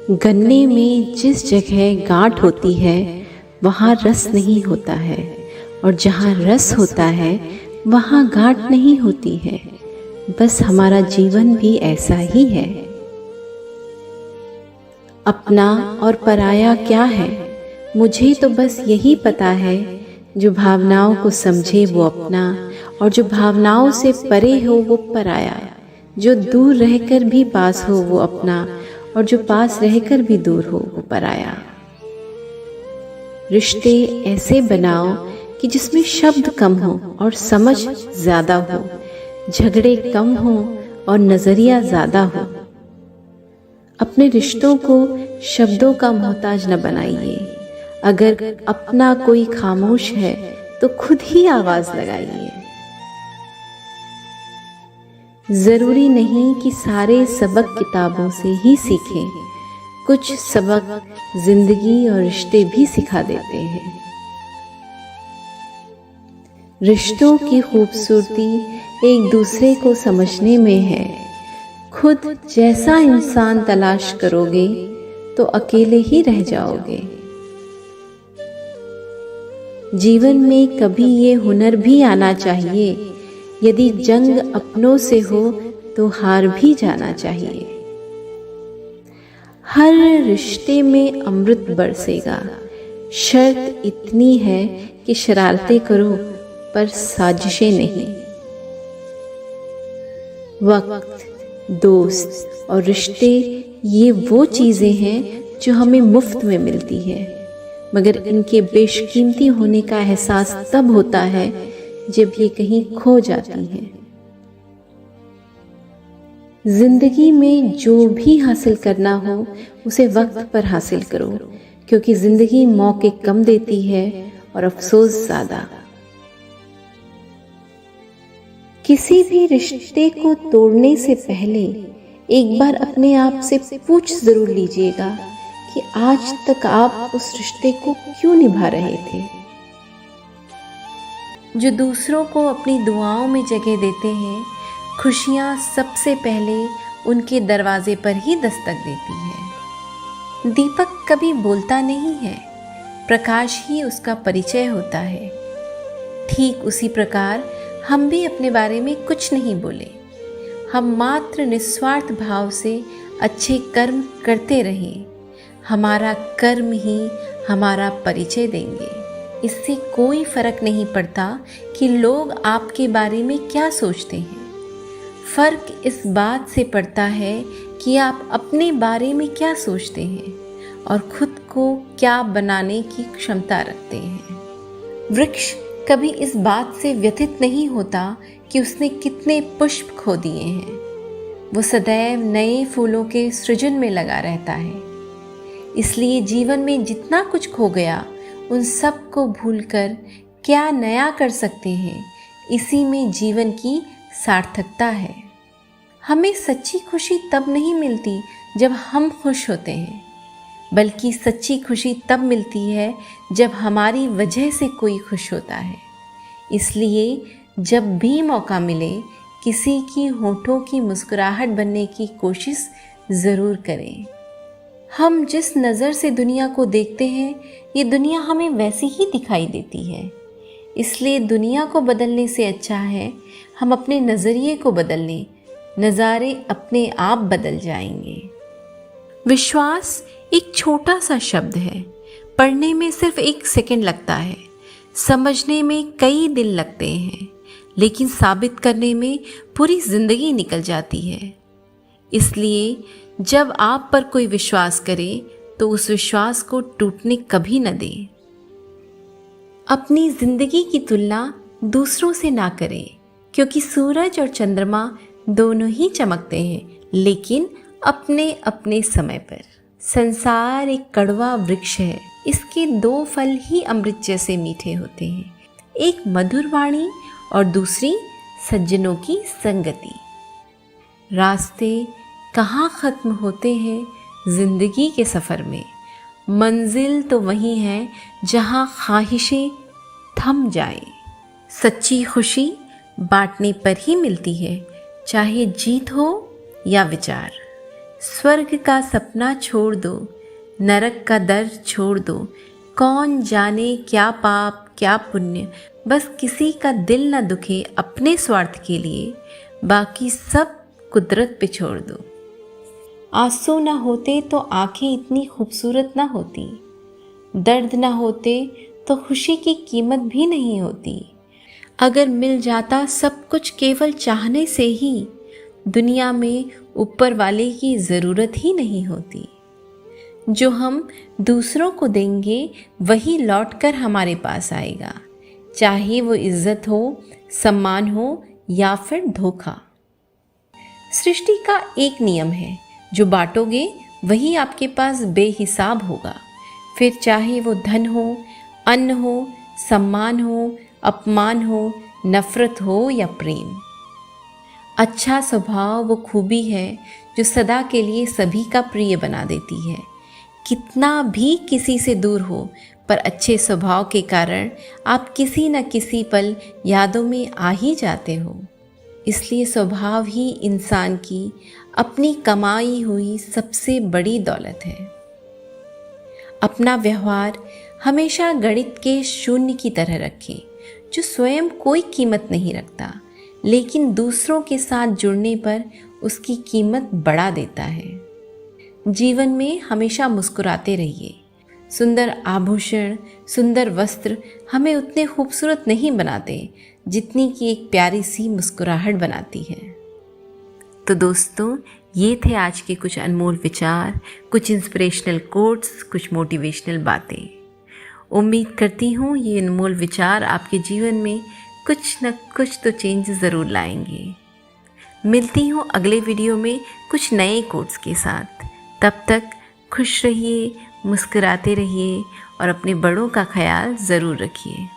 गन्ने में जिस जगह गांठ होती है वहाँ रस नहीं होता है, और जहाँ रस होता है वहाँ गांठ नहीं होती है। बस हमारा जीवन भी ऐसा ही है। अपना और पराया क्या है, मुझे तो बस यही पता है। जो भावनाओं को समझे वो अपना, और जो भावनाओं से परे हो वो पराया। जो दूर रहकर भी पास हो वो अपना, और जो पास रहकर भी दूर हो वो पराया। रिश्ते ऐसे बनाओ कि जिसमें शब्द कम हो और समझ ज्यादा हो, झगड़े कम हो और नजरिया ज्यादा हो। अपने रिश्तों को शब्दों का मोहताज न बनाइए। अगर अपना कोई खामोश है तो खुद ही आवाज लगाइए। जरूरी नहीं कि सारे सबक किताबों से ही सीखें, कुछ सबक जिंदगी और रिश्ते भी सिखा देते हैं। रिश्तों की खूबसूरती एक दूसरे को समझने में है। खुद जैसा इंसान तलाश करोगे तो अकेले ही रह जाओगे। जीवन में कभी ये हुनर भी आना चाहिए, यदि जंग अपनों से हो तो हार भी जाना चाहिए। हर रिश्ते में अमृत बरसेगा, शर्त इतनी है कि शरारतें करो पर साजिशें नहीं। वक्त, दोस्त और रिश्ते ये वो चीजें हैं जो हमें मुफ्त में मिलती है, मगर इनके बेशकीमती होने का एहसास तब होता है जब ये कहीं खो जाती हैं। जिंदगी में जो भी हासिल करना हो उसे वक्त पर हासिल करो, क्योंकि जिंदगी मौके कम देती है और अफसोस ज्यादा। किसी भी रिश्ते को तोड़ने से पहले एक बार अपने आप से पूछ जरूर लीजिएगा कि आज तक आप उस रिश्ते को क्यों निभा रहे थे। जो दूसरों को अपनी दुआओं में जगह देते हैं, खुशियां सबसे पहले उनके दरवाजे पर ही दस्तक देती है। दीपक कभी बोलता नहीं है, प्रकाश ही उसका परिचय होता है। ठीक उसी प्रकार हम भी अपने बारे में कुछ नहीं बोले, हम मात्र निस्वार्थ भाव से अच्छे कर्म करते रहें। हमारा कर्म ही हमारा परिचय देंगे। इससे कोई फर्क नहीं पड़ता कि लोग आपके बारे में क्या सोचते हैं। फर्क इस बात से पड़ता है कि आप अपने बारे में क्या सोचते हैं और खुद को क्या बनाने की क्षमता रखते हैं। वृक्ष कभी इस बात से व्यथित नहीं होता कि उसने कितने पुष्प खो दिए हैं। वो सदैव नए फूलों के सृजन में लगा रहता है। इसलिए जीवन में जितना कुछ खो गया उन सब को भूलकर क्या नया कर सकते हैं, इसी में जीवन की सार्थकता है। हमें सच्ची खुशी तब नहीं मिलती जब हम खुश होते हैं, बल्कि सच्ची खुशी तब मिलती है जब हमारी वजह से कोई खुश होता है। इसलिए जब भी मौका मिले किसी की होठों की मुस्कुराहट बनने की कोशिश ज़रूर करें। हम जिस नज़र से दुनिया को देखते हैं, ये दुनिया हमें वैसी ही दिखाई देती है। इसलिए दुनिया को बदलने से अच्छा है हम अपने नज़रिए को बदल लें, नज़ारे अपने आप बदल जाएंगे। विश्वास एक छोटा सा शब्द है, पढ़ने में सिर्फ 1 सेकंड लगता है, समझने में कई दिन लगते हैं, लेकिन साबित करने में पूरी जिंदगी निकल जाती है। इसलिए जब आप पर कोई विश्वास करे तो उस विश्वास को टूटने कभी न दें। अपनी जिंदगी की तुलना दूसरों से ना करें, क्योंकि सूरज और चंद्रमा दोनों ही चमकते हैं, लेकिन अपने अपने समय पर। संसार एक कड़वा वृक्ष है, इसके 2 फल ही अमृत जैसे मीठे होते हैं, एक मधुर वाणी और दूसरी सज्जनों की संगति। रास्ते कहाँ ख़त्म होते हैं ज़िंदगी के सफ़र में, मंजिल तो वही है जहाँ ख्वाहिशें थम जाए। सच्ची खुशी बांटने पर ही मिलती है, चाहे जीत हो या विचार। स्वर्ग का सपना छोड़ दो, नरक का दर छोड़ दो। कौन जाने क्या पाप क्या पुण्य, बस किसी का दिल न दुखे अपने स्वार्थ के लिए, बाकी सब कुदरत पे छोड़ दो। आंसू न होते तो आंखें इतनी खूबसूरत न होती, दर्द न होते तो खुशी की कीमत भी नहीं होती। अगर मिल जाता सब कुछ केवल चाहने से ही, दुनिया में ऊपर वाले की ज़रूरत ही नहीं होती। जो हम दूसरों को देंगे वही लौटकर हमारे पास आएगा, चाहे वो इज्जत हो, सम्मान हो या फिर धोखा। सृष्टि का एक नियम है, जो बांटोगे वही आपके पास बेहिसाब होगा। फिर चाहे वो धन हो, अन्न हो, सम्मान हो, अपमान हो, नफरत हो या प्रेम। अच्छा स्वभाव वो खूबी है जो सदा के लिए सभी का प्रिय बना देती है। कितना भी किसी से दूर हो, पर अच्छे स्वभाव के कारण आप किसी न किसी पल यादों में आ ही जाते हो। इसलिए स्वभाव ही इंसान की अपनी कमाई हुई सबसे बड़ी दौलत है। अपना व्यवहार हमेशा गणित के शून्य की तरह रखें, जो स्वयं कोई कीमत नहीं रखता, लेकिन दूसरों के साथ जुड़ने पर उसकी कीमत बढ़ा देता है। जीवन में हमेशा मुस्कुराते रहिए। सुंदर आभूषण, सुंदर वस्त्र हमें उतने खूबसूरत नहीं बनाते जितनी कि एक प्यारी सी मुस्कुराहट बनाती है। तो दोस्तों, ये थे आज के कुछ अनमोल विचार, कुछ इंस्पिरेशनल कोट्स, कुछ मोटिवेशनल बातें। उम्मीद करती हूँ ये अनमोल विचार आपके जीवन में कुछ न कुछ तो चेंज ज़रूर लाएंगे। मिलती हूँ अगले वीडियो में कुछ नए कोट्स के साथ। तब तक खुश रहिए, मुस्कुराते रहिए और अपने बड़ों का ख्याल ज़रूर रखिए।